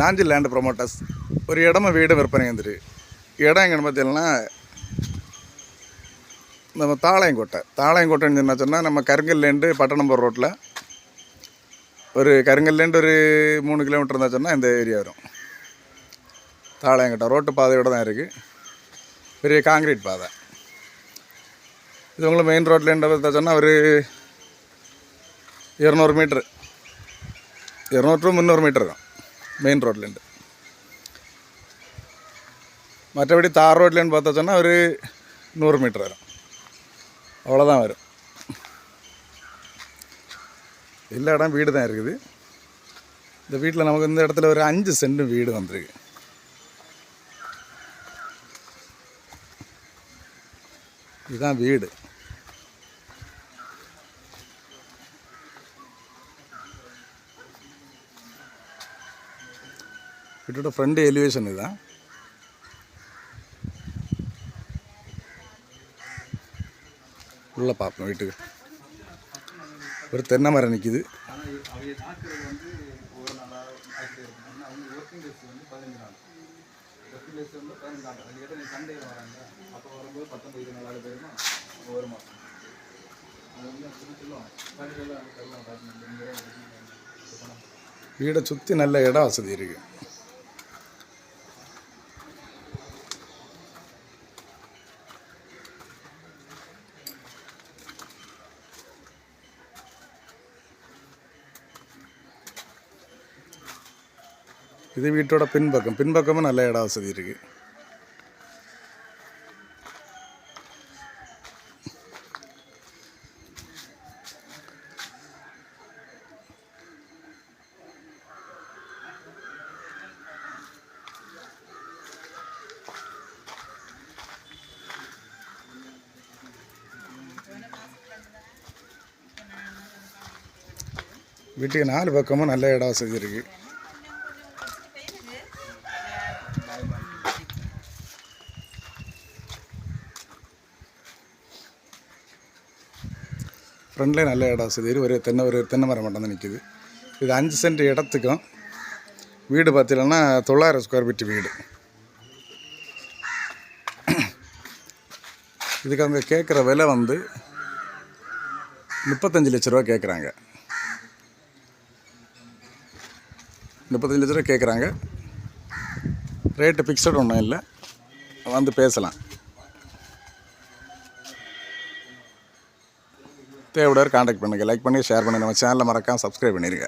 Nanjil land promoters ஒரு இடமும் வீடு விற்பனை வந்துருக்கு. இடம் எங்கன்னு பார்த்தீங்கன்னா நம்ம தாளையங்கோட்டைன்னு சொன்னால் நம்ம கருங்கல்லேண்டு பட்டணம்பூர் ரோட்டில் ஒரு கருங்கல்லேண்டு ஒரு 3 கிலோமீட்டர் இருந்தால் சொன்னால் இந்த ஏரியா வரும். தாளையங்கோட்டை ரோட்டு பாதையோடு தான் இருக்குது. பெரிய காங்கிரீட் பாதை. இது உங்களுக்கு மெயின் ரோட்லேருந்து பார்த்தா சொன்னால் ஒரு 200 மீட்ரு 200 to 300 மீட்டர் இருக்கும் மெயின் ரோட்லேருந்து. மற்றபடி தார் ரோட்லேருந்து பார்த்தா சொன்னால் ஒரு 100 மீட்டர் வரும். அவ்வளோதான் வரும். எல்லா இடம் வீடு தான் இருக்குது. இந்த வீட்டில் நமக்கு இந்த இடத்துல ஒரு 5 சென்ட் வீடு வந்திருக்கு. இதுதான் வீடு. வீட்டோட ஃப்ரண்ட் எலிவேஷன் இதுதான். உள்ளே பார்ப்போம். வீட்டுக்கு ஒரு தென்னை மரம் நிற்கிது. வீடை சுற்றி நல்ல இடம் வசதி இருக்குது. இது வீட்டோட பின்பக்கமும் நல்ல இடம் வசதி இருக்குது. வீட்டுக்கு 4 பக்கமும் நல்ல இடம் வசதி இருக்குது. ஃப்ரண்ட்லேயே நல்ல இடம் வசதி. ஒரு தென்னை மரம் மட்டும் தான் நிற்கிது. இது 5 சென்ட் இடத்துக்கும் வீடு பார்த்தீங்கன்னா 900 ஸ்கொயர் ஃபீட் வீடு. இதுக்கு அவங்க கேட்குற விலை வந்து 35 லட்ச ரூபா கேட்குறாங்க. 35 லட்ச ரூபா கேட்குறாங்க. ரேட்டு ஃபிக்ஸட் ஒன்றும் இல்லை, வந்து பேசலாம். தேவையோட கான்டாக்ட் பண்ணுங்கள். லைக் பண்ணி ஷேர் பண்ணி நம்ம சேனலை மறக்காமல் சப்ஸ்கிரைப் பண்ணிடுங்க.